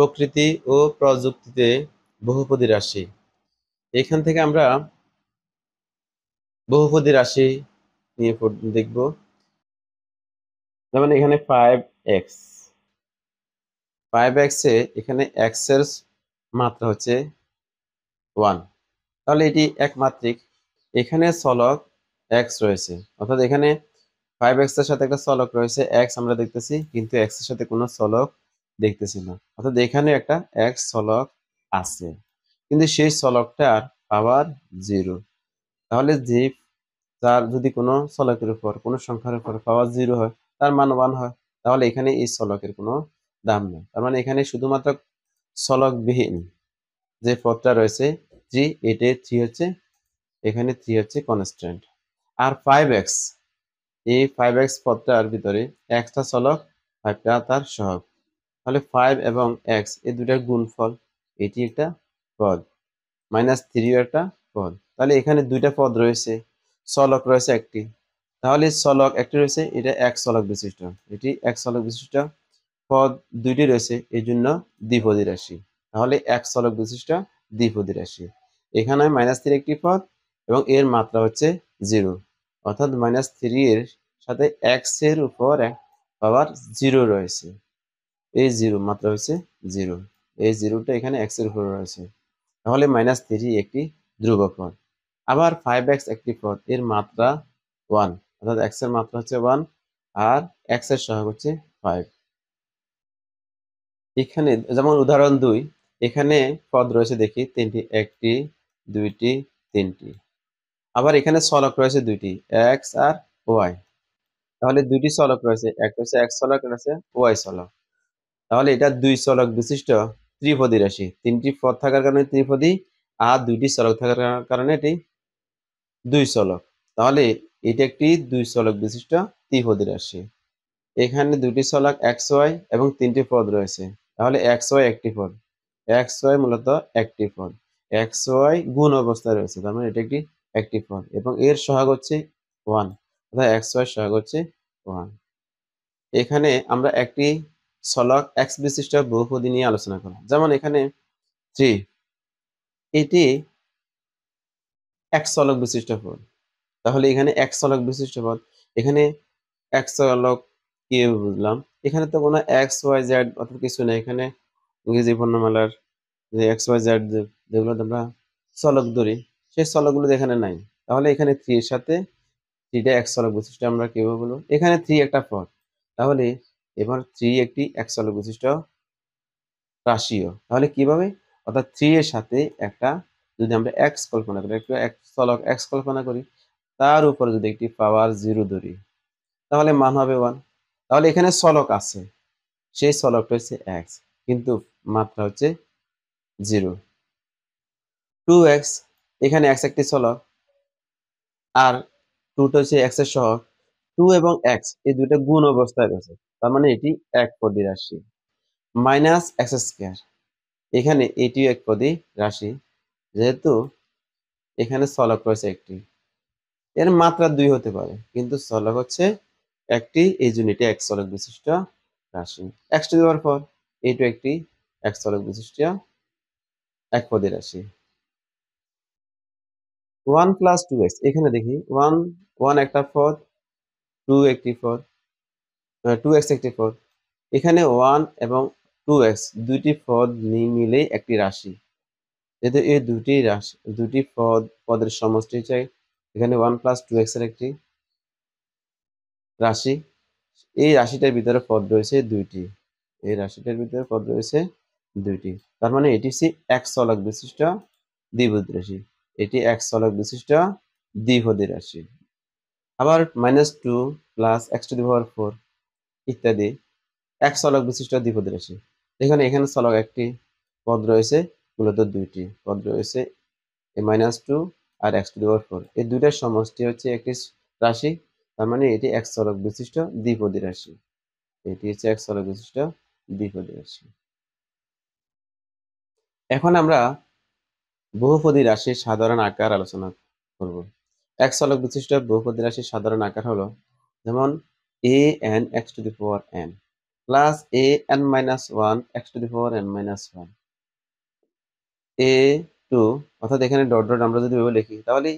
প্রকৃতি ও প্রযুক্তিতে বহুপদী রাশি। এখান থেকে আমরা বহুপদী রাশি নিয়ে দেখব। যেমন এখানে 5x, 5x এ এখানে x এর মাত্রা হচ্ছে 1, তাহলে এটি একমাত্রিক। এখানে চলক x রয়েছে, অর্থাৎ এখানে 5x এর সাথে একটা চলক রয়েছে x আমরা দেখতেছি, কিন্তু x এর সাথে কোনো চলক দেখতেছি না, অর্থাৎ এখানে একটা x চলক আছে, কিন্তু সেই চলকটার পাওয়ার 0। তাহলে তার যদি কোনো চলকের উপর কোনো সংখ্যার উপর পাওয়ার 0 হয়, তার মান 1 হয়, তাহলে এখানে এই চলকের কোনো দাম নেই। তার মানে এখানে শুধুমাত্র চলকবিহীন যে পদটা রয়েছে 3, এতে 3 হচ্ছে, এখানে 3 হচ্ছে কনস্ট্যান্ট। আর 5x, এই 5x পদটার ভিতরে একটা চলক, 5টা তার সহগ, তাহলে 5 এবং x এই দুটার গুণফল, এটি একটা পদ। -3 একটা পদ, তাহলে এখানে দুইটা পদ রয়েছে, চলক রয়েছে একটি, তাহলে চলক একটি রয়েছে, এটা এক চলক বিশিষ্ট, এটি এক চলক বিশিষ্ট, পদ দুইটি রয়েছে, এই জন্য দ্বিপদী রাশি। তাহলে এক চলক বিশিষ্ট দ্বিপদী রাশি। এখানে -3 একটি পদ এবং এর মাত্রা হচ্ছে 0, অর্থাৎ -3 এর সাথে x এর উপর পাওয়ার 0 রয়েছে, এই 0 মাত্রা হচ্ছে 0, এই 0টা এখানে x এর উপর রয়েছে, তাহলে -3 একটি ধ্রুবক পদ। আবার 5x একটি পদ, এর মাত্রা 1, অর্থাৎ x এর মাত্রা হচ্ছে 1 আর x এর সহগ হচ্ছে 5। এখানে যেমন উদাহরণ 2, এখানে পদ রয়েছে দেখি 3টি, 1টি, 2টি, 3টি। আবার এখানে চলক রয়েছে 2টি, x আর y। তাহলে 2টি চলক রয়েছে, একটা হচ্ছে x চলক, একটা হচ্ছে y চলক। তাহলে এটা 2 চলক বিশিষ্ট ত্রিপদী রাশি। 3টি পদ থাকার কারণে ত্রিপদী, আর 2টি চলক থাকার কারণে এটি 2 চলক। তাহলে এটি একটি 2 চলক বিশিষ্ট ত্রিপদী রাশি। এখানে 2টি চলক xy এবং 3টি পদ রয়েছে, তাহলে xy একটি পদ, xy মূলত একটি পদ, xy গুণ অবস্থায় রয়েছে, তার মানে এটা একটি পদ এবং এর সহগ হচ্ছে 1, অর্থাৎ xy সহগ হচ্ছে 1। এখানে আমরা একটি চলক x বিশিষ্ট বহুপদী নিয়ে আলোচনা করব। যেমন এখানে 3, এটি এক চলক বিশিষ্ট পদ, তাহলে এখানে এক চলক বিশিষ্ট পদ, এখানে এক চলক কিভাবে বুঝলাম? এখানে তো কোনো এক্স ওয়াই জেড অর্থাৎ কিছু নেই, এখানে ইংরেজি বর্ণমালার যে এক্স ওয়াই জেড যেগুলো আমরা চলক ধরি, সেই চলকগুলো এখানে নাই। তাহলে এখানে 3 এর সাথে 3টা এক চলক বিশিষ্ট আমরা কিভাবে বলবো? এখানে 3 একটা পদ, তাহলে এবার 3 একটি এক চলক বিশিষ্ট রাশিও, তাহলে কিভাবে? অর্থাৎ 3 এর সাথে একটা, যদি আমরা এক্স কল্পনা করি, একটা এক চলক এক্স কল্পনা করি, তার উপরে যদি একটি পাওয়ার 0 ধরি, তাহলে মান হবে 1। তাহলে এখানে চলক আছে, সেই চলকটা হচ্ছে x, কিন্তু মাত্রা হচ্ছে 0। 2x, এখানে x একটি চলক আর 2টা হচ্ছে x এর সহগ, 2 এবং x এই দুইটা গুণ অবস্থায় রয়েছে, তার মানে এটি একপদী রাশি। -x², এখানে এটিও একপদী রাশি, যেহেতু এখানে চলক রয়েছে একটি, এর মাত্রা 2 হতে পারে, কিন্তু চলক হচ্ছে একটি, এই জন্য এটি এক চলক বিশিষ্ট রাশি। x⁴, এটিও একটি এক চলক বিশিষ্ট একপদী রাশি। 1 + 2x, এখানে দেখি 1 একটা পদ, 2 একটি পদ, 2x একটি পদ, এখানে 1 এবং 2x দুইটি পদ মিলে একটি রাশি, যেহেতু এই দুটি পদের সমষ্টি হচ্ছে এখানে 1 + 2x এর একটি রাশি, এই রাশিটার ভিতরে পদ রয়েছে 2টি, এই রাশিটার ভিতরে পদ রয়েছে 2টি, তার মানে এটি হচ্ছে এক চলক বিশিষ্ট দ্বিপদী রাশি, এটি এক চলক বিশিষ্ট দ্বিপদী রাশি। আবার -2 + x⁴ ইত্যাদি এক চলক বিশিষ্ট দ্বিপদী রাশি। এখানে চলক একটি, পদ রয়েছে মূলত 2টি, পদ রয়েছে -2 আর x⁴, এই দুইটার সমষ্টি হচ্ছে একটি রাশি, তার মানে এটি এক চলক বিশিষ্ট দ্বিপদী রাশি, এটি হচ্ছে এক চলক বিশিষ্ট দ্বিপদী রাশি। এখন আমরা বহুপদী রাশির সাধারণ আকার আলোচনা করব। এক চলক বিশিষ্ট বহুপদী রাশির সাধারণ আকার হলো, যেমন an x⁴n, plus a n minus one x to the power n minus one a two, অর্থাৎ এখানে ডট ডট আমরা যদি এভাবে লিখি তাহলে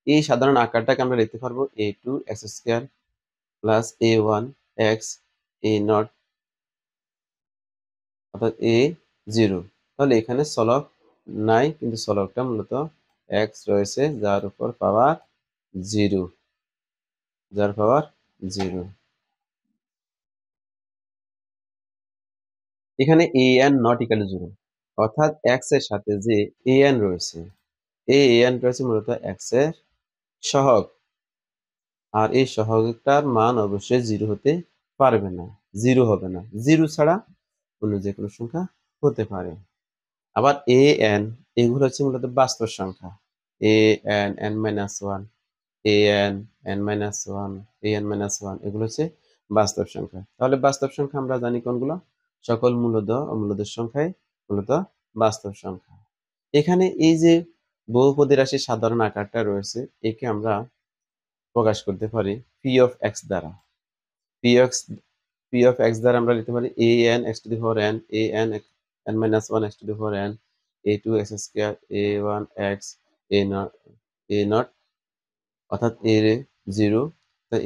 এই সাধারণ আকারটাকে আমরা লিখতে পারবো a two x square plus a one x A not, অর্থাৎ এ জিরো। তাহলে এখানে সলব নাই, কিন্তু সলবটা মূলত এক্স রয়েছে যার উপর পাওয়ার জিরো, যার পাওয়ার জিরো। এখানে এ N not equal to zero, অর্থাৎ এক্স এর সাথে যে এ এন রয়েছে, এ এন রয়েছে মূলত এক্স এর সহগ, আর এই সহগটার মান অবশ্যই জিরো হতে পারবে না, জিরো হবে না, জিরো ছাড়া অন্য যে কোনো সংখ্যা হতে পারে। আবার এ এন এগুলো হচ্ছে মূলত বাস্তব সংখ্যা, এ এন এন মাইনাস ওয়ান, এ এন এন মাইনাস ওয়ান, এ এন মাইনাস ওয়ান, এগুলো হচ্ছে বাস্তব সংখ্যা। তাহলে বাস্তব সংখ্যা আমরা জানি কোনগুলো? সকল মূলদ ও মূলদের সংখ্যাই মূলত বাস্তব সংখ্যা। এখানে এই যে বহুপদী রাশির সাধারণ আকারটা রয়েছে, একে আমরা প্রকাশ করতে পারি পি অফ এক্স দ্বারা। P X P of X দ্বারা আমরা লিখতে পারি A N X to the power N, A N N minus one x to the power N, A two x square, A one x, A nought, A not, অর্থাৎ এ zero,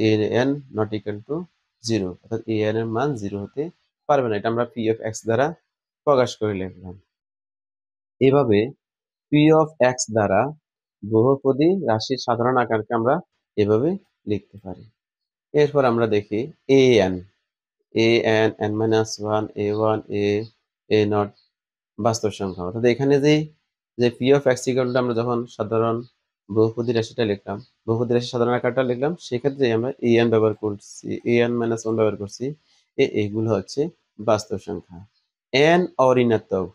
A N not equal to zero, অর্থাৎ A N এর মান zero হতে পারবে না। এটা আমরা P of X দ্বারা প্রকাশ করে লিখলাম। এভাবে পি অফ এক্স দ্বারা বহুপদী রাশির সাধারণ আকারকে আমরা এভাবে লিখতে পারি। এরপর আমরা দেখি A N, A N N minus one, A one, A not বাস্তব সংখ্যা। অর্থাৎ এখানে যে পি অফ এক্স ইকুয়াল আমরা যখন সাধারণ বহুপদী রাশিটা লিখলাম, বহুপদী রাশির সাধারণ আকারটা লিখলাম, সেক্ষেত্রে আমরা এ এন ব্যবহার করছি, এ এন মাইনাস ওয়ান ব্যবহার করছি, এগুলো হচ্ছে বাস্তব সংখ্যা। এন অঋণাত্মক,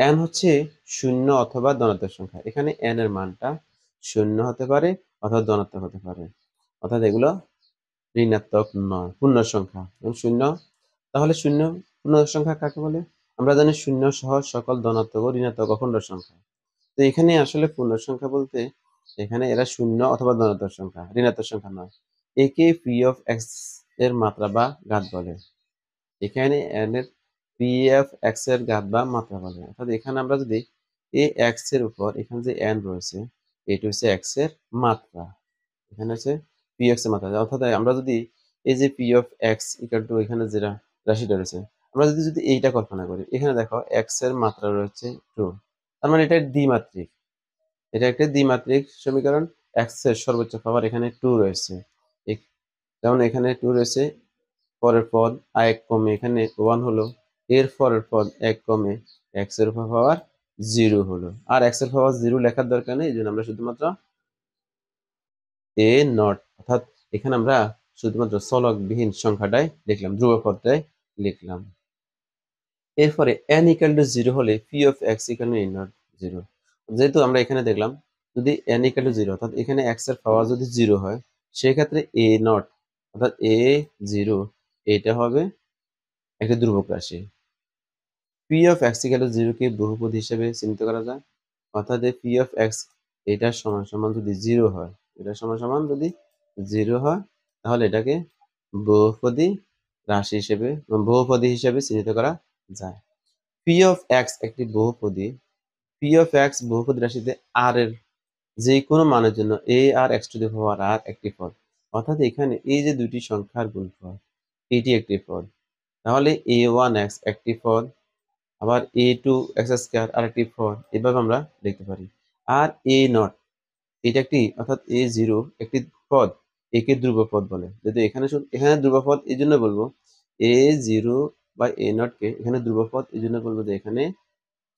এন হচ্ছে শূন্য অথবা ধনাত্মক সংখ্যা। এখানে এন এর মানটা শূন্য হতে পারে অথবা ধনাত্মক হতে পারে, অর্থাৎ এগুলো ঋণাত্মক নয়, পূর্ণ সংখ্যা। শূন্য, তাহলে শূন্য পূর্ণ সংখ্যা কাকে বলে? আমরা জানি শূন্য সহ সকল ধনাত্মক ও ঋণাত্মক অখণ্ড সংখ্যা। তো এখানে আসলে পূর্ণ সংখ্যা বলতে এখানে এরা শূন্য অথবা ধনাত্মক সংখ্যা, ঋণাত্মক সংখ্যা নয়। একে পি অফ এক্স এর মাত্রা বা ঘাত বলে। এখানে এন এর পি অফ এক্স এর ঘাত বা মাত্রা বলে। অর্থাৎ এখানে আমরা যদি এ এক্স এর উপর এখানে যে এন রয়েছে, এটি হচ্ছে এক্স এর মাত্রা, এখানে হচ্ছে পি এক্স এর মাত্রা। অর্থাৎ আমরা যদি এই যে P of X equal two এখানে যেটা রাশিটা রয়েছে, আমরা যদি এইটা কল্পনা করি, এখানে দেখো এক্স এর মাত্রা রয়েছে টু, তার মানে এটা দ্বিমাত্রিক, এটা একটা দ্বিমাত্রিক সমীকরণ। এক্স এর সর্বোচ্চ পাওয়ার এখানে টু রয়েছে, যেমন এখানে টু রয়েছে, পরের পদ এক কমে এখানে ওয়ান হলো, এর পরের পদ এক কমে এক্স এর পাওয়ার জিরো হলো। আর এক্স এর পাওয়ার জিরো লেখার দরকার নেই, এই জন্য আমরা শুধুমাত্র এ নট, অর্থাৎ এখানে আমরা শুধুমাত্র চলকবিহীন সংখ্যাটাই লিখলাম, ধ্রুবপদটাই লিখলাম। এরপরে n ইকুয়াল টু জিরো হলে P of X equal two A not zero. যেহেতু আমরা এখানে দেখলাম যদি n ইকুয়াল টু জিরো, অর্থাৎ এখানে এক্স এর পাওয়ার যদি জিরো হয়, সেক্ষেত্রে এ নট অর্থাৎ এ জিরো এটা হবে একটা ধ্রুবক রাশি। P of X equal to zero কে বহুপদী হিসেবে চিহ্নিত করা যায়, অর্থাৎ পি অফ এক্স এটা সমান সমান যদি জিরো হয়, এটা সমান সমান যদি জিরো হয়, তাহলে এটাকে বহুপদী রাশি হিসেবে বহুপদী হিসেবে চিহ্নিত করা যায়। পি অফ এক্স একটি বহুপদী, পি অফ এক্স বহুপদী রাশিতে আর এর যে কোনো মানের জন্য এ আর এক্স টু দি পাওয়ার আর একটি পদ, অর্থাৎ এখানে এই যে দুটি সংখ্যার গুণফল এটি একটি পদ, তাহলে এ ওয়ান এক্স একটি পদ, আবার এ টু এক্স স্কোয়ার আরেকটি পদ, এভাবে আমরা লিখতে পারি। আর এ নট এটা একটি, অর্থাৎ এ জিরো একটি পদ, একে ধ্রুবপদ বলে। যদি এখানে এখানে ধ্রুবপদ এই জন্য বলবো এ জিরো বা এ নট কে এখানে ধ্রুবপদ এই জন্য বলবো যে এখানে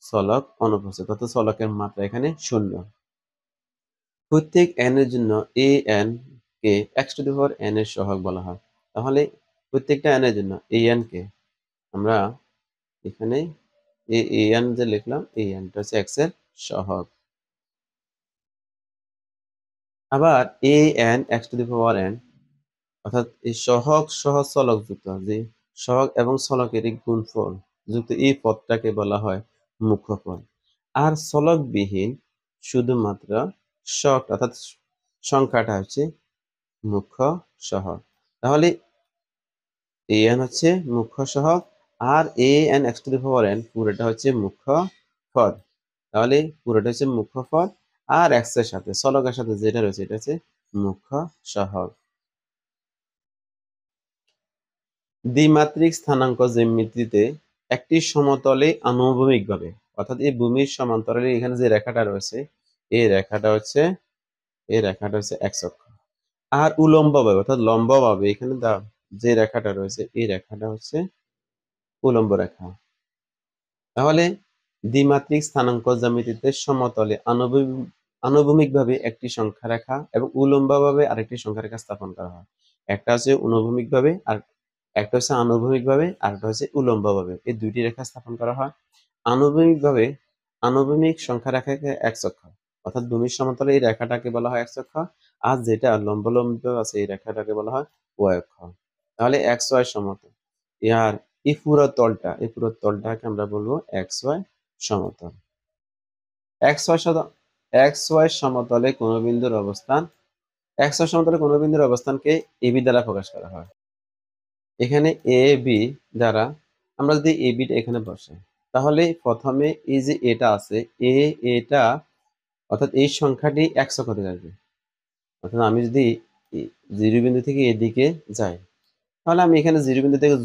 চলক অনুপস্থিত, অর্থাৎ চলকের মাত্রা এখানে শূন্য। প্রত্যেক n এর জন্য A N K x to the power n এর সহগ বলা হয়। তাহলে প্রত্যেকটা n এর জন্য এ এন কে আমরা এখানে এ এন যে লিখলাম, এ এনটা হচ্ছে এক্স এর সহগ। আবার এ N X to the power n, অর্থাৎ এই সহগ সহ চলক যুক্ত যে সহগ এবং চলকের এই গুণফল যুক্ত এই পদটাকে বলা হয় মুখ্য পদ। আর চলকবিহীন শুধুমাত্র সহগ অর্থাৎ সংখ্যাটা হচ্ছে মুখ্য সহগ। তাহলে an হচ্ছে মুখ্য সহগ আর an x two the power n পুরোটা হচ্ছে মুখ্য পদ। তাহলে পুরোটা হচ্ছে মুখ্য পদ আর x এর সাথে চলকের সাথে যেটা রয়েছে এটা হচ্ছে মুখ্য সহগ। দ্বিমাত্রিক স্থানাঙ্ক জ্যামিতিতে একটি সমতলে আনুভূমিকভাবে অর্থাৎ এই ভূমির সমান্তরালে এখানে যে রেখাটা রয়েছে এই রেখাটা হচ্ছে x অক্ষ। আর উলম্বভাবে অর্থাৎ লম্বভাবে এখানে যে রেখাটা রয়েছে এই রেখাটা হচ্ছে উলম্ব রেখা। তাহলে দ্বিমাত্রিক স্থানাঙ্ক জ্যামিতিতে সমতলে আনুভূমিকভাবে একটি সংখ্যা রেখা এবং উলম্বভাবে আরেকটি সংখ্যা রেখা স্থাপন করা হয়। একটা হচ্ছে অনুভূমিকভাবে আর একটা হচ্ছে আনুভূমিকভাবে আর একটা হচ্ছে উলম্বভাবে, এই দুইটি রেখা স্থাপন করা হয়। আনুভূমিকভাবে আনুভূমিক সংখ্যা রেখাকে x অক্ষ অর্থাৎ ভূমির সমতলে এই রেখাটাকে বলা হয় x অক্ষ আর যেটা লম্ব আছে এই রেখাটাকে বলা হয় y অক্ষ। তাহলে xy সমতল আর এই পুরো তলটাকে আমরা বলবো xy সমতল। xy সমতলে কোন বিন্দুর অবস্থান xy সমতলে কোন বিন্দুর অবস্থানকে ab দ্বারা প্রকাশ করা হয়। এখানে ab দ্বারা আমরা যদি ab টা এখানে বসাই তাহলে প্রথমে এই যে এটা আছে এটা অর্থাৎ এই সংখ্যাটি x অক্ষতে আসবে। অর্থাৎ আমি যদি 0 বিন্দু থেকে এদিকে যাই তাহলে আমি এখানে 0 বিন্দু থেকে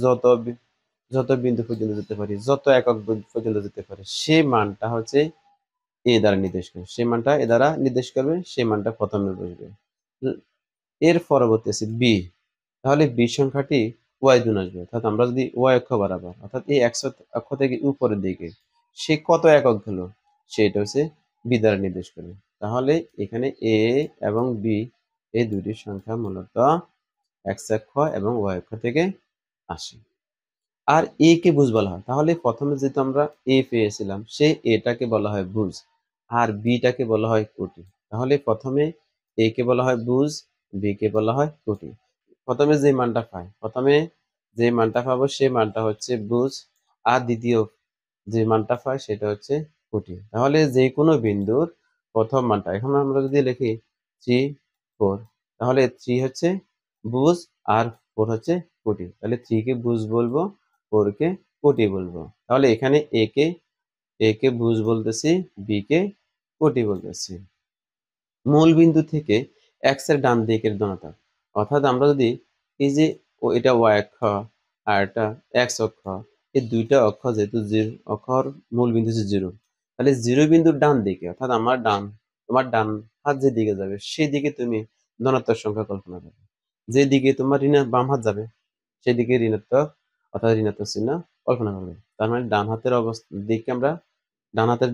যত বিন্দু পর্যন্ত যেতে পারি, যত একক পর্যন্ত যেতে পারি সেই মানটা হচ্ছে এ দ্বারা নির্দেশ করবে, সেই মানটা এ দ্বারা নির্দেশ করবে, সেই মানটা প্রথমে বসবে। এর পরবর্তী আছে বি, তাহলে বি সংখ্যাটি ওয়াই গুণ আসবে। অর্থাৎ আমরা যদি ওয়াই অক্ষ বরাবর অর্থাৎ এই অক্ষ থেকে উপরের দিকে সে কত একক গেল সেটা হচ্ছে বি দ্বারা নির্দেশ করবে। তাহলে এখানে এ এবং বি এই দুটি সংখ্যা মূলত এক্স অক্ষ এবং ওয়াই অক্ষ থেকে আসে। আর এ কে ভুজ বলা হয়, তাহলে প্রথমে যেহেতু আমরা এ পেয়েছিলাম সেই এটাকে বলা হয় ভুজ আর বিটাকে বলা হয় কোটি। তাহলে প্রথমে এ কে বলা হয় ভুজ, বি কে বলা হয় কোটি। প্রথমে যে মানটা পাবো সেই মানটা হচ্ছে ভুজ আর দ্বিতীয় যে মানটা পাই সেটা হচ্ছে কোটি। তাহলে যে কোনো বিন্দুর প্রথম মানটা এখন আমরা যদি লিখি 3 4 তাহলে 3 হচ্ছে ভুজ আর 4 হচ্ছে কোটি। তাহলে 3 কে ভুজ বলবো, 4 কে কোটি বলবো। তাহলে এখানে এ কে ভুজ বলতেছি, বি কে কোটি বলতেছি। মূল বিন্দু থেকে x এর ডান দিকের ধনাত্মক অর্থাৎ আমরা যদি এই যে এটা y অক্ষ আর এটা x অক্ষ এই দুইটা অক্ষ যেহেতু অক্ষর মূল বিন্দু হচ্ছে 0 তাহলে 0 বিন্দুর ডান দিকে অর্থাৎ তোমার ডান হাত যে দিকে যাবে সেই দিকে তুমি ধনাত্মক সংখ্যা কল্পনা করবে, যে দিকে তোমার বাম হাত যাবে সেদিকে ঋণাত্মক অর্থাৎ ঋণাত্মক চিহ্ন কল্পনা করবে। তার মানে ডান হাতের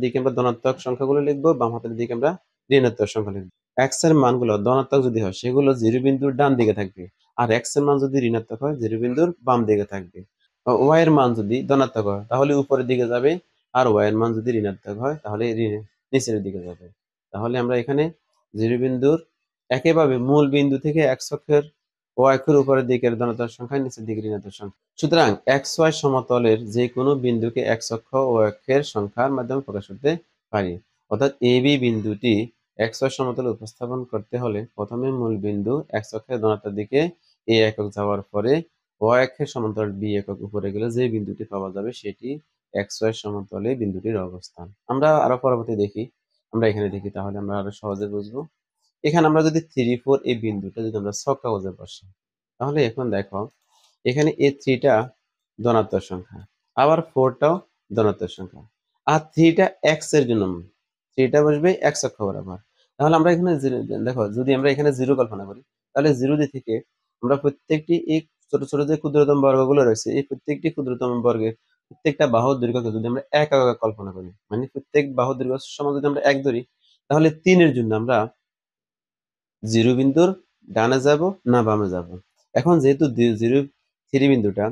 দিকে আমরা ধনাত্মক সংখ্যাগুলো লিখবো, বাম হাতের দিকে আমরা ঋণাত্মক সংখ্যা লিখবো। এক্স এর মানগুলো ধনাত্মক যদি হয় সেগুলো 0 বিন্দুর ডান দিকে থাকবে আর এক্স এর মান যদি ঋণাত্মক হয় 0 বিন্দুর বাম দিকে থাকবে। ওয়াই এর মান যদি ধনাত্মক হয় তাহলে উপরের দিকে যাবে আর ওয়াই এর মান যদি ঋণাত্মক হয় তাহলে নিচের দিকে যাবে। তাহলে আমরা এখানে 0 বিন্দুর একইভাবে মূল বিন্দু থেকে এক্স অক্ষের ও অক্ষের উপরের দিকের ধনাত্মক সংখ্যা নিচের দিকে ঋণাত্মক সংখ্যা। সুতরাং এক্স ওয়াই সমতলের যে কোনো বিন্দুকে এক্স অক্ষ ও অক্ষের সংখ্যার মাধ্যমে প্রকাশ করতে পারি। অর্থাৎ এ বি বিন্দুটি এক্স ওয়াই সমতলে উপস্থাপন করতে হলে প্রথমে মূল বিন্দু এক্স অক্ষের ধনাত্মক দিকে এ একক যাওয়ার পরে ওয়াই অক্ষের সমান্তরাল বি একক উপরে গেলে যে বিন্দুটি পাওয়া যাবে সেটি এক্স ওয়াই সমতলে বিন্দুটির অবস্থান। আমরা আরো পরবর্তী দেখি, আমরা এখানে দেখি তাহলে আমরা আরো সহজে বুঝবো। এখানে আমরা যদি 3 4 এই বিন্দুটা যদি আমরা ছক কাগজে বসাই তাহলে এখন দেখো এখানে এই 3 টা ধনাত্মক সংখ্যা আবার 4 টাও ধনাত্মক সংখ্যা আর 3 টা x এর জন্য 3 টা বসবে x অক্ষ বরাবর। তাহলে আমরা এখানে দেখো যদি আমরা এখানে 0 কল্পনা করি তাহলে 0 থেকে আমরা প্রত্যেকটি এই ছোট ছোট যে ক্ষুদ্রতম বর্গগুলো রয়েছে এই প্রত্যেকটি ক্ষুদ্রতম বর্গের প্রত্যেকটা বাহুর দৈর্ঘ্যকে যদি আমরা এক একক কল্পনা করি মানে প্রত্যেক বাহুর দৈর্ঘ্য সমান যদি আমরা 1 ধরি তাহলে 3 এর জন্য আমরা 0 বিন্দুর ডানে যাব না বামে যাব। এখন যেহেতু 3 বিন্দুটা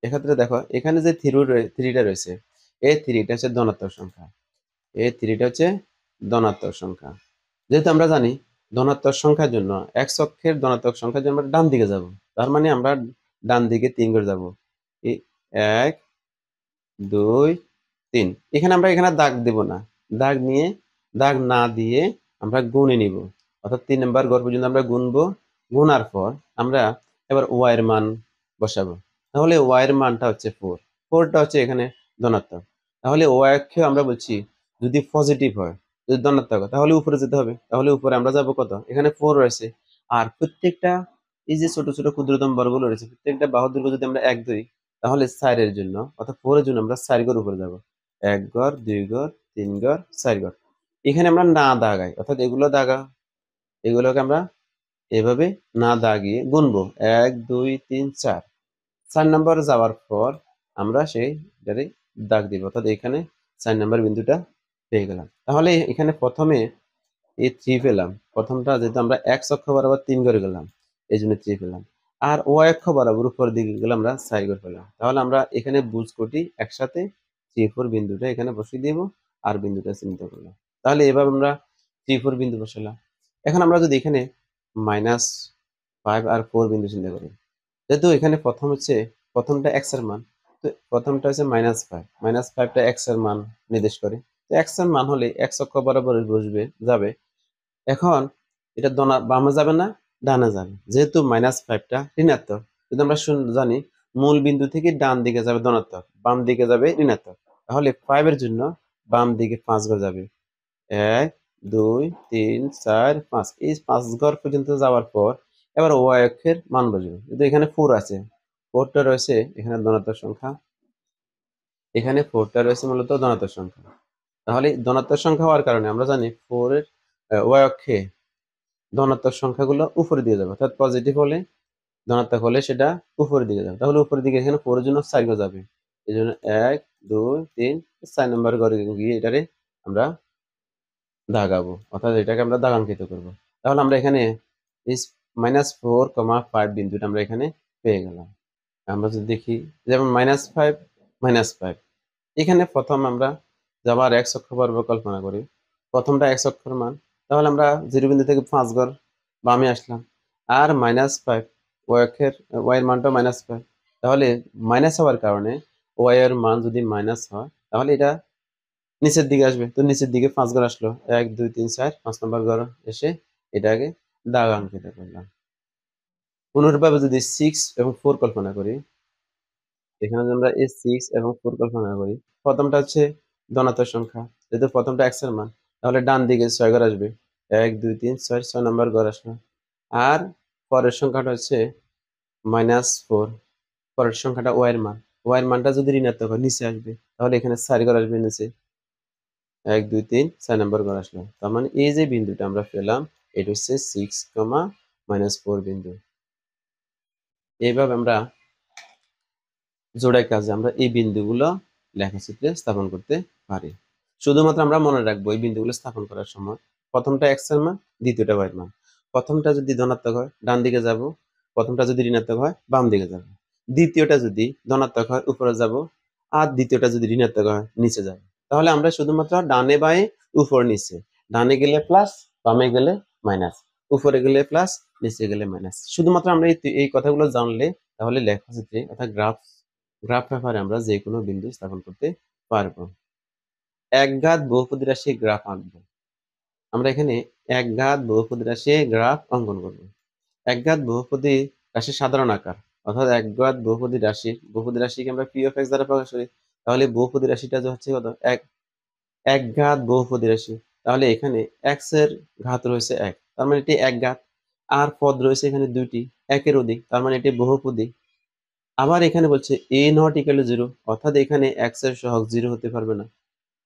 এক্ষেত্রে দেখো এখানে যে 3 টা রয়েছে এই 3 টা হচ্ছে ধনাত্মক সংখ্যা, এই 3 টা হচ্ছে ধনাত্মক সংখ্যা। যেহেতু আমরা জানি ধনাত্মক সংখ্যার জন্য x অক্ষের ধনাত্মক সংখ্যার জন্য আমরা ডান দিকে যাব, তার মানে আমরা ডান দিকে 3 করে যাব। 1 2 3 এখানে আমরা দাগ দেব না, দাগ না দিয়ে আমরা গুণে নিব অর্থাৎ 3 নাম্বার ঘর পর্যন্ত আমরা গুনবো। গুনার পর আমরা এবার y এর মান বসাবো। তাহলে ওয়াই এর মানটা হচ্ছে 4, 4টা হচ্ছে এখানে ধনাত্মক। তাহলে ওয়াই অক্ষে আমরা বলছি যদি পজিটিভ হয়, যদি ধনাত্মক হয় তাহলে উপরে যেতে হবে। তাহলে উপরে আমরা যাব কত, এখানে 4 রয়েছে। আর প্রত্যেকটা এই যে ছোট ছোট ক্ষুদ্রতম বর্গগুলো রয়েছে প্রত্যেকটা বাহুর দৈর্ঘ্য যদি আমরা 1 ধরি, তাহলে 4 এর জন্য অর্থাৎ 4 এর জন্য আমরা 4 ঘর উপরে যাব। 1 ঘর, 2 ঘর, 3 ঘর, 4 ঘর। এখানে আমরা না দাগাই, অর্থাৎ এগুলোকে আমরা এভাবে না দাগিয়ে গুনবো। 1 2 3 4, 4 নাম্বার যাওয়ার পর আমরা সেইটারে দাগ দিব, অর্থাৎ এখানে 4 নাম্বার বিন্দুটা পেয়ে গেলাম। তাহলে এখানে প্রথমে এই 3 পেলাম। প্রথমটা যেহেতু আমরা x অক্ষ বরাবর 3 করে গেলাম, এই জন্য 3 পেলাম। আর y অক্ষ বরাবর উপর দিকে গেলে আমরা 4 করে পেলাম। তাহলে আমরা এখানে বুজ কটি একসাথে 3 4 বিন্দুটা এখানে বসিয়ে দিব আর বিন্দুটা চিহ্নিত করলাম। তাহলে এভাবে আমরা 3 4 বিন্দু বসালাম। এখন আমরা যদি এখানে -5 আর 4 বিন্দু চিন্তা করি, যেহেতু এখানে প্রথমটা x এর মান, তো প্রথমটা হচ্ছে -5, -5টা x এর মান নির্দেশ করে। তো x এর মান হলে x অক্ষ বরাবর যাবে। এখন এটা বামে যাবে না ডানে যাবে, যেহেতু -5টা ঋণাত্মক। যদি আমরা জানি মূল বিন্দু থেকে ডান দিকে যাবে ধনাত্মক, বাম দিকে যাবে ঋণাত্মক। তাহলে 5 এর জন্য বাম দিকে 5 ঘর যাবে। 1 2 3 4 5, এই 5 ঘর পর্যন্ত যাওয়ার পর এবার ওয়াই অক্ষের মান বসবে। কিন্তু এখানে 4 আছে, 4টা রয়েছে এখানে ধনাত্মক সংখ্যা, এখানে 4টা রয়েছে মূলত ধনাত্মক সংখ্যা। তাহলে ধনাত্মক সংখ্যা হওয়ার কারণে আমরা জানি 4 এর ওয়াই অক্ষে ধনাত্মক সংখ্যাগুলো উপরের দিকে যাবে, অর্থাৎ পজিটিভ হলে ধনাত্মক হলে সেটা উপরের দিকে যাবে। তাহলে উপরের দিকে এখানে 4 এর জন্য 4 ঘর যাবে। এই জন্য 1 2 3 4 নম্বর ঘরে গিয়ে এটারে আমরা দাগাবো, অর্থাৎ এটাকে আমরা দাগাঙ্কিত করব। তাহলে আমরা এখানে -4, 5 বিন্দুটা আমরা এখানে পেয়ে গেলাম। আমরা যদি দেখি যেমন -5 -5, এখানে প্রথম আমরা যাবার x অক্ষ বরাবর কল্পনা করি, প্রথমটা x অক্ষর মান। তাহলে আমরা 0 বিন্দু থেকে 5 ঘর বামে আসলাম। আর -5 y এর মানটা -5, তাহলে মাইনাস হওয়ার কারণে y এর মান যদি মাইনাস হয় তাহলে এটা নিচের দিকে আসবে। তো নিচের দিকে 5 ঘর আসলো, 1 2 3 4, 5 নম্বর ঘর এসে এটাকে দাগাঙ্কিত করলাম। অনুরূপভাবে যদি 6 এবং 4 কল্পনা করি, এখানে যদি আমরা এই 6 এবং 4 কল্পনা করি, প্রথমটা হচ্ছে ধনাত্মক সংখ্যা, যেহেতু প্রথমটা x এর মান, তাহলে ডান দিকে 6 ঘর আসবে। 1 2 3 4, 6 নম্বর ঘর আসলো। আর পরের সংখ্যাটা হচ্ছে -4, পরের সংখ্যাটা y এর মান। y এর মানটা যদি ঋণাত্মক হয় নিচে আসবে, তাহলে এখানে 4 ঘর আসবে নিচে। 1 2 3 4 নম্বর ঘর আসলো। তার মানে এই যে বিন্দুটা আমরা পেলাম এটা হচ্ছে 6, -4 বিন্দু। এইভাবে আমরা জোড়াই কাজে আমরা এই বিন্দুগুলো লেখচিত্রে স্থাপন করতে পারি। শুধুমাত্র আমরা মনে রাখবো এই বিন্দুগুলো স্থাপন করার সময় প্রথমটা x এর মান, দ্বিতীয়টা y এর মান। প্রথমটা যদি ধনাত্মক হয় ডান দিকে যাব, প্রথমটা যদি ঋণাত্মক হয় বাম দিকে যাব। দ্বিতীয়টা যদি ধনাত্মক হয় উপরে যাব, আর দ্বিতীয়টা যদি ঋণাত্মক হয় নিচে যাব। তাহলে আমরা শুধুমাত্র ডানে বাঁয়ে উপর নিচে, ডানে গেলে প্লাস বামে গেলে মাইনাস, উপরে গেলে প্লাস নিচে গেলে মাইনাস। শুধুমাত্র আমরা এই কথাগুলো জানলে তাহলে লেখচিত্রে অর্থাৎ গ্রাফ পেপারে আমরা যে কোনো বিন্দু স্থাপন করতে পারবো। একঘাত বহুপদী রাশির গ্রাফ আঁকবো। আমরা এখানে একঘাত বহুপদী রাশির গ্রাফ অঙ্কন করব। একঘাত বহুপদী রাশির সাধারণ আকার, অর্থাৎ একঘাত বহুপদী রাশিকে আমরা পি অফ এক্স দ্বারা প্রকাশ করি। তাহলে বহুপদী রাশিটা যে হচ্ছে কত, একঘাত বহুপদী রাশি। তাহলে এখানে এক্স এর ঘাত রয়েছে 1, তার মানে এটি একঘাত। আর পদ রয়েছে এখানে 2টি, 1 এর অধিক, তার মানে এটি বহুপদী। আবার এখানে বলছে a not equal to 0, অর্থাৎ এখানে x এর সহগ 0 হতে পারবে না,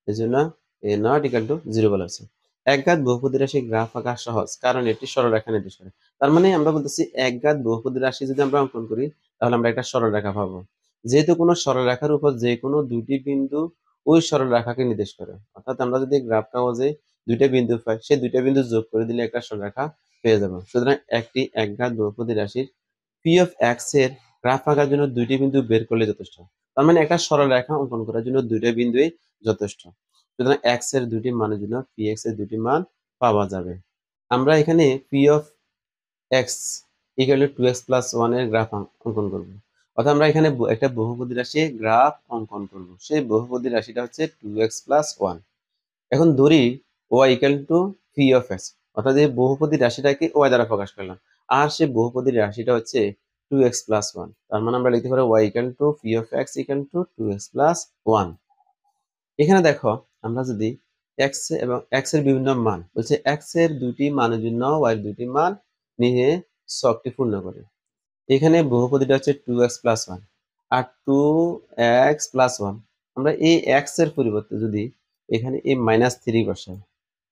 এজন্য a not equal to 0 বলা হয়েছে। একঘাত বহুপদী রাশির গ্রাফ আঁকা সহজ, কারণ এটি সরলরেখা নির্দেশ করে। তার মানে আমরা বলতেছি একঘাত বহুপদী রাশি যদি আমরা অঙ্কন করি তাহলে আমরা একটা সরলরেখা পাবো। যেহেতু কোনো সরলরেখার উপর যে কোনো দুইটি বিন্দু ওই সরলরেখাকে নির্দেশ করে, অর্থাৎ আমরা যদি গ্রাফ কাগজে দুইটা বিন্দু পাই সেই দুইটা বিন্দু যোগ করে দিলে একটা সরলরেখা পেয়ে যাবো। সুতরাং একটি একঘাত বহুপদী রাশির পি অফ এক্স এর গ্রাফ আঁকার জন্য দুইটি বিন্দু বের করলে যথেষ্ট। তার মানে একটা সরলরেখা অঙ্কন করার জন্য দুইটা বিন্দুই যথেষ্ট। সুতরাং x এর দুটি মানের জন্য px এর দুটি মান পাওয়া যাবে। আমরা এখানে p of x equal to 2x plus 1 এর গ্রাফ অঙ্কন করব। অর্থাৎ আমরা এখানে একটা বহুপদী রাশির গ্রাফ অঙ্কন করব। সেই বহুপদী রাশিটা হচ্ছে 2x plus 1। এখন ধরি y equal to p of x, অর্থাৎ এই বহুপদী রাশিটাকে y দ্বারা প্রকাশ করলাম। আর সেই বহুপদী রাশিটা হচ্ছে 2x প্লাস 1, তার মানে আমরা লিখতে পারি y equal to P of x equal to 2x plus 1। এখানে দেখো আমরা যদি x এবং x এর বিভিন্ন মান বলছে, x এর দুইটি মানের জন্য y এর দুইটি মান নিয়ে ছকটি পূর্ণ করে। এখানে বহুপদীটা হচ্ছে 2x প্লাস 1 আর 2x প্লাস 1। আমরা এই x এর পরিবর্তে যদি এখানে এই মাইনাস 3 বসাই,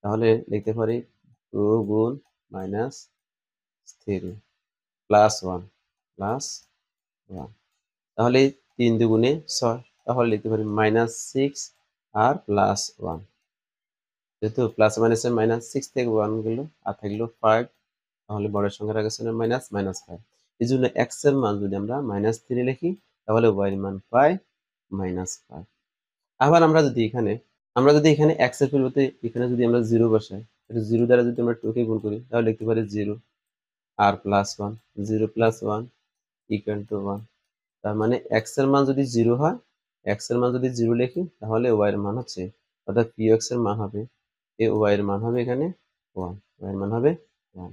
তাহলে লিখতে পারি 2 গুণ মাইনাস 3 প্লাস 1 প্লাস 1। তাহলে 3 দুগুণে 6, তাহলে লিখতে পারি মাইনাস 6 আর প্লাস 1। যেহেতু প্লাস মাইনাসে মাইনাস 6 থেকে 1 গেল আর থাকলো 5, তাহলে বড় সংখ্যার আগে ছিল মাইনাস মাইনাস 5। এই জন্য x এর মান যদি আমরা মাইনাস 3 লিখি, তাহলে y এর মান পাই মাইনাস 5। আবার আমরা যদি এখানে x এর পরিবর্তে এখানে যদি আমরা 0 বসাই, এটা 0 দ্বারা যদি আমরা 2 কে গুণ করি, তাহলে লিখতে পারি 0 আর প্লাস 1, 0 প্লাস 1 ইকুয়াল টু 1। তার মানে x এর মান যদি 0 হয়, x এর মান যদি 0 লিখি, তাহলে y এর মান হচ্ছে, অর্থাৎ px এর মান হবে, এই y এর মান হবে এখানে 1, y এর মান হবে 1।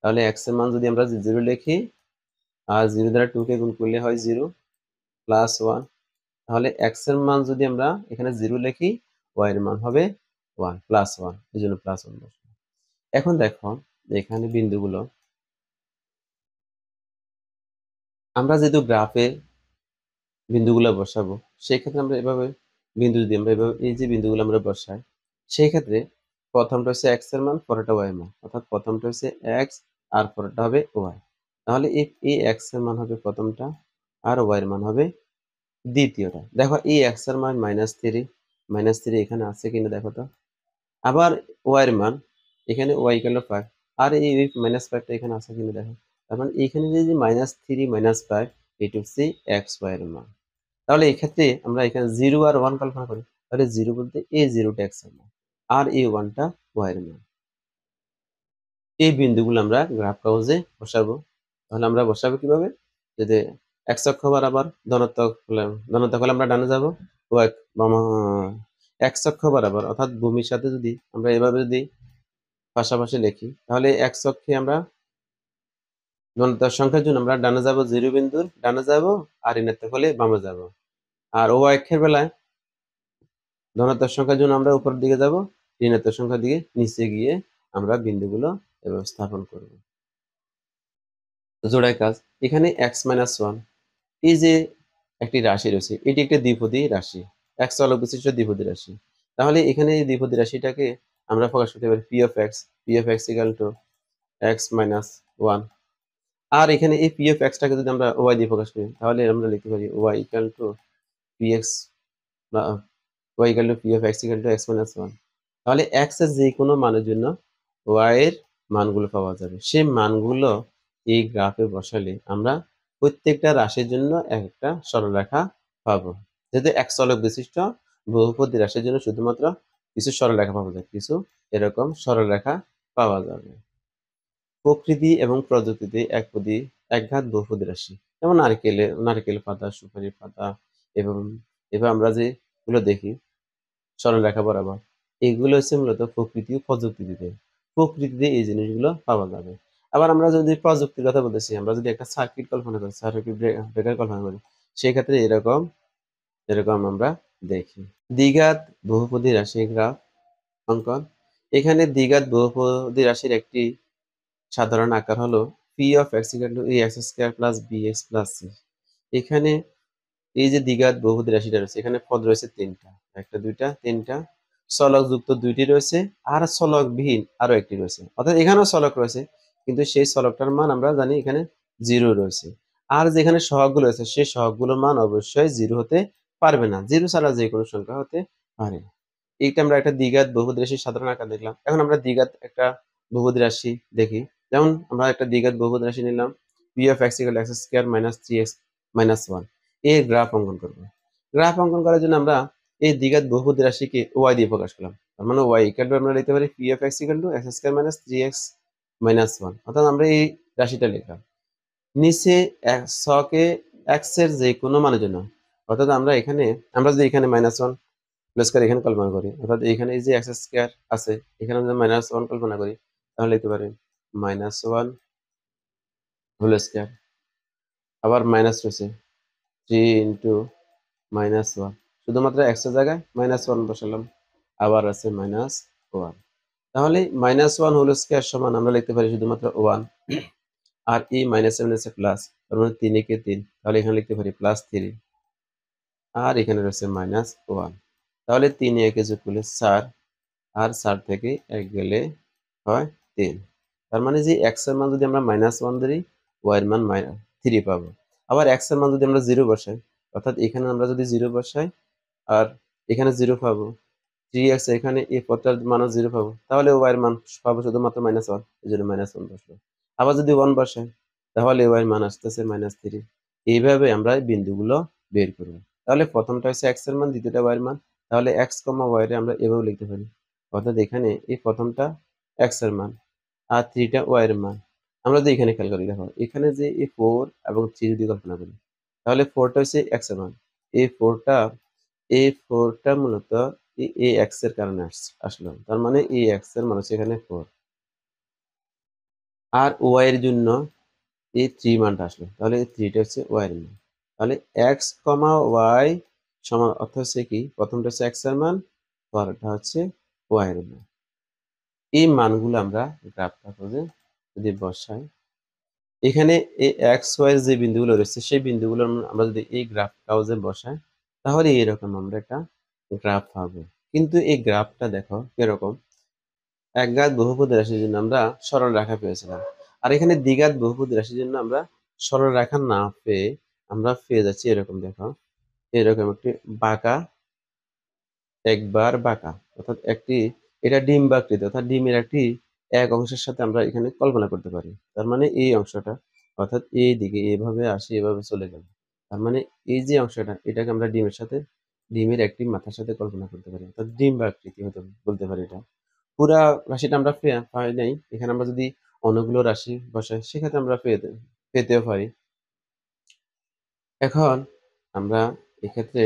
তাহলে x এর মান যদি আমরা 0 লিখি আর 0 দ্বারা 2 কে গুণ করলে হয় 0 প্লাস 1, তাহলে x এর মান যদি আমরা এখানে 0 লিখি, y এর মান হবে 1 প্লাস 1, এই জন্য প্লাস 1 বসাবো। এখন দেখো এখানে বিন্দুগুলো আমরা যেহেতু গ্রাফে বিন্দুগুলো বসাবো, সেই ক্ষেত্রে আমরা এভাবে বিন্দু যদি আমরা এভাবে এই যে বিন্দুগুলো আমরা বসাই, সেই ক্ষেত্রে প্রথমটা হচ্ছে x এর মান, পরেরটা y এর মান, অর্থাৎ প্রথমটা হচ্ছে x আর পরেরটা হবে y। তাহলে এই x এর মান হবে প্রথমটা আর y এর মান হবে দ্বিতীয়টা। দেখো এই x এর মান -3 এখানে আছে কিনা দেখো তো। আবার y এর মান এখানে y ইকুয়াল 5 আর এই -5টা এখানে আছে কিনা দেখো। তার মানে এখানে যে -3 -5 এটা হচ্ছে x y এর মান। তাহলে এই ক্ষেত্রে আমরা এখানে 0 আর 1 কল্পনা করি, তাহলে 0 বলতে এই 0টা x এর মান আর এই 1টা y এর মান। এই বিন্দুগুলো আমরা গ্রাফ কাগজে বসাবো। তাহলে আমরা বসাবো কিভাবে? যদি x অক্ষ বরাবর ধনাত্মক হলে আমরা ডানে যাব, y x অক্ষ বরাবর অর্থাৎ ভূমির সাথে যদি আমরা এভাবে যদি পাশাপাশি লিখি, তাহলে x অক্ষে আমরা ধনাত্মক সংখ্যার জন্য আমরা ডানে যাব, 0 বিন্দুর ডানে যাব আর ঋণাত্মক হলে বামে যাব। আর y অক্ষের বেলায় ধনাত্মক সংখ্যার জন্য আমরা উপরের দিকে যাব, ঋণাত্মক সংখ্যার দিকে নিচে গিয়ে আমরা বিন্দুগুলো এভাবে স্থাপন করব। জোড়ায় কাজ এখানে x মাইনাস 1, এই যে একটি রাশি রয়েছে, এটি একটি দ্বিপদী রাশি, x চলক বিশিষ্ট দ্বিপদী রাশি। তাহলে এখানে এই দ্বিপদী রাশিটাকে আমরা প্রকাশ করতে পারি p of x equal to x minus 1। আর এখানে এই p of x টাকে যদি আমরা y দিয়ে প্রকাশ করি, তাহলে আমরা লিখতে পারি y equal to px y equal to p of x equal to x minus 1। তাহলে x এর যে কোনো মানের জন্য y এর মানগুলো পাওয়া যাবে। সেই মানগুলো এই গ্রাফে বসালে আমরা প্রত্যেকটা রাশির জন্য একটা সরলরেখা পাবো। যেহেতু এক চলক বিশিষ্ট বহুপদী রাশির জন্য শুধুমাত্র কিছু সরলরেখা পাওয়া যায়, কিছু এরকম সরলরেখা পাওয়া যাবে। প্রকৃতি এবং প্রযুক্তিতে একঘাত বহুপদী রাশি, যেমন নারকেল পাতা, সুপারি পাতা এবং এবার আমরা যেগুলো দেখি সরলরেখা বরাবর, এগুলো হচ্ছে মূলত প্রকৃতি ও প্রযুক্তিতে। প্রকৃতিতে এই জিনিসগুলো পাওয়া যাবে। আবার আমরা যদি প্রযুক্তির কথা বলতেছি, আমরা যদি একটা সার্কিট কল্পনা করি, সার্কিট ব্রেকার কল্পনা করি, সেই ক্ষেত্রে এরকম আমরা দেখি। দ্বিঘাত বহুপদী রাশি গ্রাফ অঙ্কন। এখানে দ্বিঘাত বহুপদী রাশির একটি সাধারণ আকার হলো p of x equal to ax square plus bx plus c। এখানে এই যে দ্বিঘাত বহুপদী রাশিটা রয়েছে, এখানে পদ রয়েছে 3টা, একটা, দুইটা, 3টা। চলক যুক্ত 2টি রয়েছে আর চলকবিহীন আরো একটি রয়েছে, অর্থাৎ এখানেও চলক রয়েছে কিন্তু সেই চলকটার মান আমরা জানি এখানে 0 রয়েছে। আর যেখানে সহগগুলো রয়েছে সেই সহগগুলোর মান অবশ্যই 0 হতে পারবে না, 0 ছাড়া যে কোনো সংখ্যা হতে পারে। এইটা আমরা একটা দ্বিঘাত বহুপদী রাশির সাধারণ আকার দেখলাম। এখন আমরা দ্বিঘাত একটা বহুপদী রাশি দেখি। যেমন আমরা একটা দ্বিঘাত বহুপদী রাশি নিলাম, p of x equal to x square minus 3x minus 1 এর গ্রাফ অঙ্কন করব। গ্রাফ অঙ্কন করার জন্য আমরা এই দ্বিঘাত বহুপদী রাশিকে y দিয়ে প্রকাশ করলাম। তার মানে y ইকুয়াল টু আমরা লিখতে পারি p of x equal to x square minus 3x minus 1, অর্থাৎ আমরা এই রাশিটা লিখলাম। নিচে ছকে x এর যে কোনো মানের জন্য, অর্থাৎ আমরা যদি এখানে -1 প্লাস করে এখানে কল্পনা করি, অর্থাৎ এখানে এই যে x স্কয়ার আছে, এখানে যদি -1 কল্পনা করি, তাহলে লিখতে পারি -1 হোল স্কয়ার আবার মাইনাস রয়েছে 3 ইন্টু -1, শুধুমাত্র x এর জায়গায় -1 বসালাম, আবার আছে -1। তাহলে -1 হোল স্কয়ার সমান আমরা লিখতে পারি শুধুমাত্র 1, আর এই -7 আছে প্লাস, তার মানে 3 একে 3, তাহলে এখানে লিখতে পারি +3, আর এখানে রয়েছে -1। তাহলে 3 এ 1 যোগ করলে 4, আর 4 থেকে 1 গেলে হয় 3। তার মানে যে x এর মান যদি আমরা -1 ধরি, y এর মান 3 পাবো। আবার x এর মান যদি আমরা 0 বসাই, অর্থাৎ এখানে আমরা যদি 0 বসাই আর এখানে 0 পাবো, 3x এখানে এই পদটার মানও 0 পাবো, তাহলে y এর মান পাবো শুধুমাত্র -1, এজন্য -1 বসলো। আবার যদি 1 বসাই, তাহলে y এর মান আসতেছে -3। এইভাবে আমরা এই বিন্দুগুলো বের করব। তাহলে প্রথমটা হচ্ছে x এর মান, দ্বিতীয়টা y এর মান। তাহলে x, y এর আমরা এভাবে লিখতে পারি। অর্থাৎ এখানে এই প্রথমটা x এর মান আর 3 টা y এর মান। আমরা যদি এখানে খেয়াল করি, দেখো এখানে যে এই 4 এবং 3 যদি কল্পনা করি, তাহলে 4 টা হচ্ছে x এর মান। এই 4 টা মূলত এই x এর কারণে আসলো। তার মানে এই x এর মান হচ্ছে এখানে 4। আর y এর জন্য এই 3 মানটা আসলো। তাহলে এই 3 টা হচ্ছে y এর মান। তাহলে x, y সমান অর্থ হচ্ছে কি? প্রথমটা হচ্ছে x এর মান, পরেরটা হচ্ছে y এর মান। এই মানগুলো আমরা গ্রাফ কাগজে যদি বসাই, এখানে এই x, y এর যে বিন্দুগুলো রয়েছে সেই বিন্দুগুলো আমরা যদি এই গ্রাফ কাগজে বসাই, তাহলে এরকম আমরা একটা গ্রাফ পাবো। কিন্তু এই গ্রাফটা দেখো কিরকম, একঘাত বহুপদী রাশির জন্য আমরা সরল রেখা পেয়েছিলাম, আর এখানে দ্বিঘাত বহুপদী রাশির জন্য আমরা সরল রেখা না পেয়ে আমরা পেয়ে যাচ্ছি এরকম, দেখো এরকম একটি বাঁকা, একবার বাঁকা, অর্থাৎ একটি, এটা ডিম্বাকৃতি, অর্থাৎ ডিমের একটি এক অংশের সাথে আমরা এখানে কল্পনা করতে পারি। তার মানে এই অংশটা, অর্থাৎ এই দিকে এভাবে আসি, এভাবে চলে গেল। তার মানে এই যে অংশটা, এটাকে আমরা ডিমের সাথে, ডিমের একটি মাথার সাথে কল্পনা করতে পারি, অর্থাৎ ডিম্বাকৃতি হতে বলতে পারি এটা। পুরা রাশিটা আমরা পাই নাই, এখানে আমরা যদি অনেকগুলো রাশি বসাই সেক্ষেত্রে আমরা পেতেও পারি। এখন আমরা এক্ষেত্রে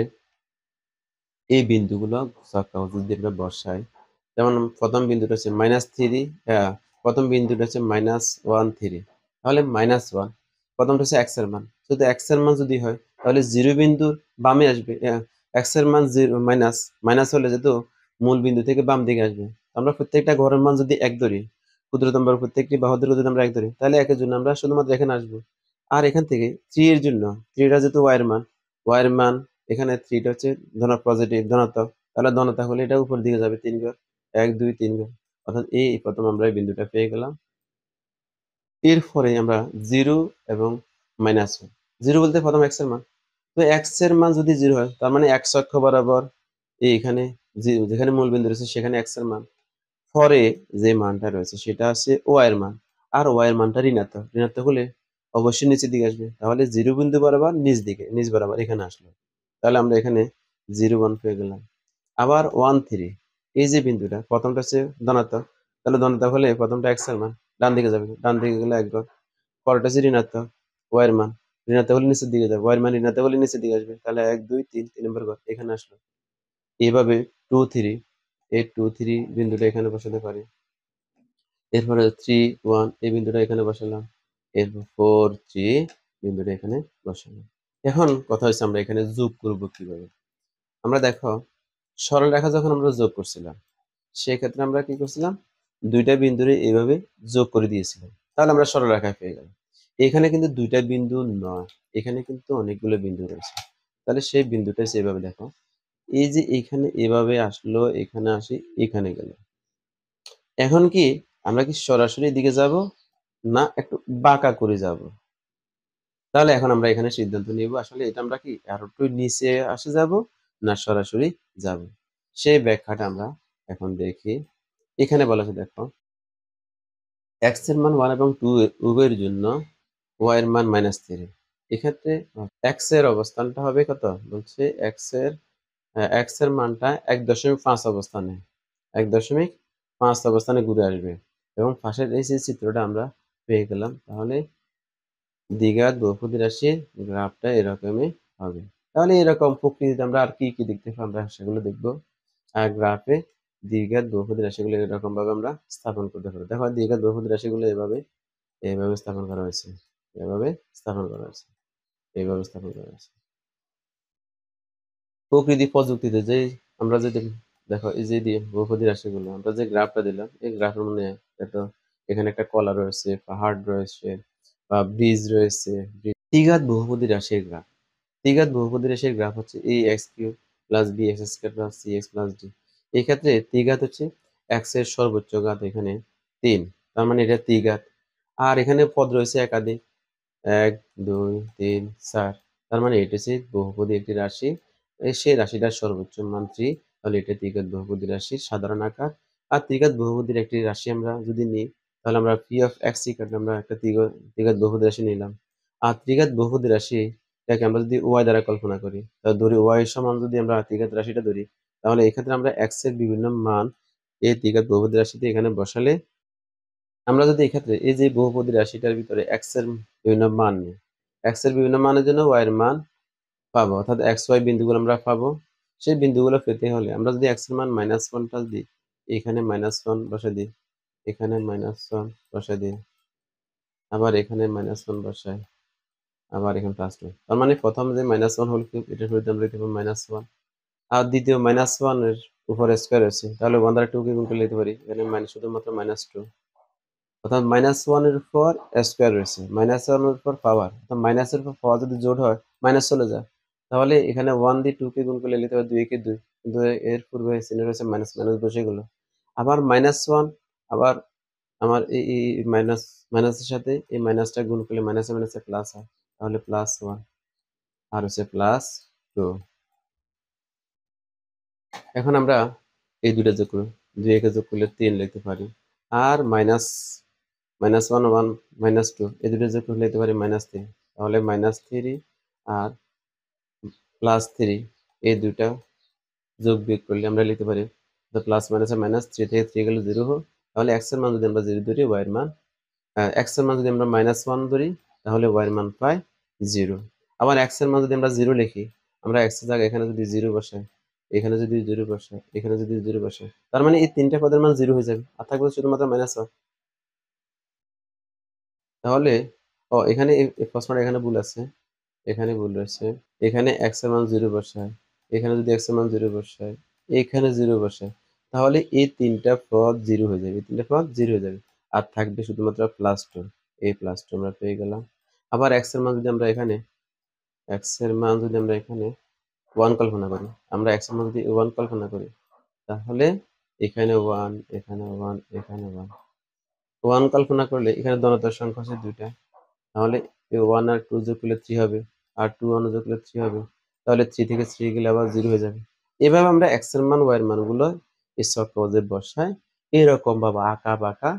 এই বিন্দুগুলো ছক যদি আমরা বসাই, যেমন প্রথম বিন্দুটা হচ্ছে -3, প্রথম বিন্দুটা হচ্ছে -1, 3, তাহলে -1, প্রথমটা হচ্ছে x এর মান। যদি x এর মান যদি হয়, তাহলে 0 বিন্দুর বামে আসবে। x এর মান 0 মাইনাস হলে যেহেতু মূল বিন্দু থেকে বাম দিকে আসবে, আমরা প্রত্যেকটা ঘরের মান যদি 1 ধরি, ক্ষুদ্রতম প্রত্যেকটি বাহুর দৈর্ঘ্য যদি আমরা 1 ধরি, তাহলে 1 এর জন্য আমরা শুধুমাত্র এখানে আসবো। আর এখান থেকে 3 এর জন্য, 3 টা যেহেতু y এর মান এখানে 3 টা হচ্ছে পজিটিভ ধনাত্মক, তাহলে ধনাত্মক হলে এটা উপর দিকে যাবে 3 ঘর, 1 2 3 ঘর, অর্থাৎ এই প্রথম আমরা এই বিন্দুটা পেয়ে গেলাম। এরপরে আমরা 0 এবং -1, 0 বলতে প্রথম x এর মান। তো x এর মান যদি 0 হয়, তার মানে x অক্ষ বরাবর এইখানে যেখানে মূল বিন্দু রয়েছে সেখানে x এর মান, পরে যে মানটা রয়েছে সেটা আছে y এর মান, আর y এর মানটা ঋণাত্মক। ঋণাত্মক হলে অবশ্যই নিচের দিকে আসবে, তাহলে 0 বিন্দু বরাবর নিচ বরাবর এখানে আসলো। তাহলে আমরা এখানে 0 1 পেয়ে গেলাম। আবার 1 3, এই যে বিন্দুটা প্রথমটা হচ্ছে ধনাত্মক, তাহলে ধনাত্মক হলে প্রথমটা x এর মান ডান দিকে যাবে, ডান দিকে গেলে 1 ঘর, পরেরটা হচ্ছে ঋণাত্মক, y এর মান ঋণাত্মক হলে নিচের দিকে যাবে, y এর মান ঋণাত্মক হলে নিচের দিকে আসবে, তাহলে 1 2 3, 3 নম্বর ঘর এখানে আসলো। এইভাবে 2 3, এই 2 3 বিন্দুটা এখানে বসাতে পারি। এরপরে 3 1 এই বিন্দুটা এখানে বসালাম, এরপর 4 3 বিন্দুটা এখানে বসালাম। এখন কথা হচ্ছে আমরা এখানে যোগ করব কিভাবে। আমরা দেখো সরলরেখা যখন আমরা যোগ করছিলাম, সেক্ষেত্রে আমরা কি করছিলাম, দুইটা বিন্দুরে এইভাবে যোগ করে দিয়েছিলাম, তাহলে আমরা সরলরেখা পেয়ে গেলাম। এখানে কিন্তু দুইটা বিন্দু নয়, এখানে কিন্তু অনেকগুলো বিন্দু রয়েছে। তাহলে সেই বিন্দুটা সেভাবে দেখো, এই যে এখানে এভাবে আসলো, এখানে আসি, এখানে গেল। এখন কি আমরা কি সরাসরি এদিকে যাব, না একটু বাঁকা করে যাব? তাহলে এখন আমরা এখানে সিদ্ধান্ত নিব আসলে এটা আমরা কি আর একটু নিচে আসে যাব, না সরাসরি যাব। সেই ব্যাখ্যাটা আমরা এখন দেখি। এখানে বলা আছে, দেখো x এর মান 1 এবং 2 উভয়ের জন্য y এর মান -3। এক্ষেত্রে x এর অবস্থানটা হবে কত? বলছে x এর মানটা 1.5 অবস্থানে, 1.5 অবস্থানে ঘুরে আসবে, এবং পাশের এই যে চিত্রটা আমরা পেয়ে গেলাম। তাহলে দ্বিঘাত বহুপদী রাশির গ্রাফটা এরকমই হবে। তাহলে এরকম প্রকৃতিতে আমরা আর কি কি দেখতে পাই আমরা সেগুলো দেখব। আর গ্রাফে দ্বিঘাত বহুপদী রাশিগুলো এরকম ভাবে আমরা স্থাপন করতে পারি। দেখো দ্বিঘাত বহুপদী রাশিগুলো এভাবে স্থাপন করা হয়েছে, এভাবে স্থাপন করা হয়েছে। এইভাবে স্থাপন করা আছে। প্রকৃতি প্রযুক্তিতে যেই আমরা যদি দেখো এই যে বহুপদী রাশিগুলো আমরা যে গ্রাফটা দিলাম এই গ্রাফের মানে দেখো এখানে একটা কলা রয়েছে, পাহাড় রয়েছে বা ব্রিজ রয়েছে। ত্রিঘাত বহুপদী রাশির গ্রাফ। ত্রিঘাত বহুপদী রাশির গ্রাফ হচ্ছে A X cube plus B X square plus C X plus D. এই ক্ষেত্রে ত্রিঘাত হচ্ছে এক্স এর সর্বোচ্চ ঘাত এখানে ৩, তার মানে এটা ত্রিঘাত। আর এখানে পদ রয়েছে একাধিক ১, ২, ৩, ৪, তার মানে এটা হচ্ছে বহুপদী একটি রাশি। সেই রাশিটার সর্বোচ্চ মান ৩, তাহলে এটা ত্রিঘাত বহুপদী রাশির সাধারণ আকার। আর ত্রিঘাত বহুপদীর একটি রাশি আমরা যদি নিই তাহলে আমরা পি অফ এক্স ইকুয়াল আমরা একটা ত্রিঘাত বহুপদী রাশি নিলাম। আর ত্রিঘাত বহুপদী রাশিটাকে আমরা যদি ওয়াই দ্বারা কল্পনা করি, তাহলে ধরি ওয়াই সমান যদি আমরা ত্রিঘাত রাশিটা ধরি, তাহলে এক্ষেত্রে আমরা এক্স এর বিভিন্ন মান এই ত্রিঘাত বহুপদী রাশিতে এখানে বসালে আমরা যদি এক্ষেত্রে এই যে বহুপদী রাশিটার ভিতরে x এর বিভিন্ন মান নিই, x এর বিভিন্ন মানের জন্য y এর মান পাবো, অর্থাৎ x y বিন্দুগুলো আমরা পাবো। সেই বিন্দুগুলো পেতে হলে আমরা যদি x এর মান -1 দিই, এখানে -1 বসাই দিই, এখানে -1 বসাই দিই, আবার এখানে -1 বসাই, আবার এখানে +1। তার মানে প্রথম যে -1 হোল কিউব এটার পরিবর্তে আমরা লিখতে পারি -1, আর দ্বিতীয় -1 এর উপরে স্কয়ার আছে, তাহলে 1 দ্বারা 2 কে গুণ করে লিখতে পারি, এখানে শুধুমাত্র -2, অর্থাৎ -1 এর উপর স্কয়ার রয়েছে, -1 এর উপর পাওয়ার, অর্থাৎ মাইনাসের উপর পাওয়ার যদি জোড় হয় মাইনাস চলে যায়, তাহলে এখানে 1 দিয়ে 2 কে গুণ করলে লিখতে পারি 2 একে 2, কিন্তু এর পূর্বে চিহ্ন রয়েছে মাইনাস, মাইনাস বসে গেল। আবার -1 আবার আমার এই মাইনাসের সাথে এই মাইনাসটা গুণ করলে মাইনাসে মাইনাসে প্লাস হয়, তাহলে +1 আর হচ্ছে +2। এখন আমরা এই দুইটা যোগ করব, 2 একে যোগ করলে 3 লিখতে পারি, আর -1 1 -2 এই দুটো যোগ করলে লিখতে পারি -3, তাহলে -3 আর +3 এই দুইটা যোগ বিয়োগ করলে আমরা লিখতে পারি প্লাস মাইনাসে -3 থেকে 3 গেলে 0 হোক, তাহলে x এর মান যদি আমরা 0 ধরি y এর মান x এর মান যদি আমরা -1 ধরি তাহলে y এর মান পাই 0। আবার x এর মান যদি আমরা 0 লিখি, আমরা x এর জায়গায় এখানে যদি 0 বসাই, এখানে যদি 0 বসাই, এখানে যদি 0 বসাই, তার মানে এই তিনটা পদের মান 0 হয়ে যাবে, আর থাকবে শুধুমাত্র -1। তাহলে এখানে এই প্রশ্নটা এখানে ভুল আছে, এখানে ভুল রয়েছে। এখানে x এর মান 0 বসাই, এখানে যদি x এর মান 0 বসাই, এখানে 0 বসাই, তাহলে এই তিনটা পদ 0 হয়ে যাবে, এই তিনটা পদ 0 হয়ে যাবে। আর থাকবে শুধুমাত্র +2, এই +2 আমরা পেয়ে গেলাম। আবার x এর মান যদি আমরা এখানে 1 কল্পনা করি, আমরা x এর মান যদি 1 কল্পনা করি, তাহলে এখানে 1, এখানে 1, এখানে 1। 1 কল্পনা করলে এখানে ধনাত্মক সংখ্যা আছে 2টা। তাহলে এই 1 আর 2 যোগ করলে 3 হবে, আর 2 1 যোগ করলে 3 হবে, তাহলে 3 থেকে 3 গেলে আবার 0 হয়ে যাবে। এভাবে আমরা x এর মান y এর মানগুলো এই ছকপদে বসাই এরকম ভাবে আঁকা বাঁকা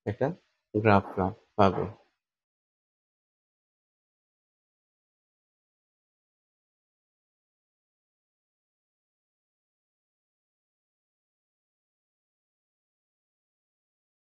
একটা গ্রাফ পাবো।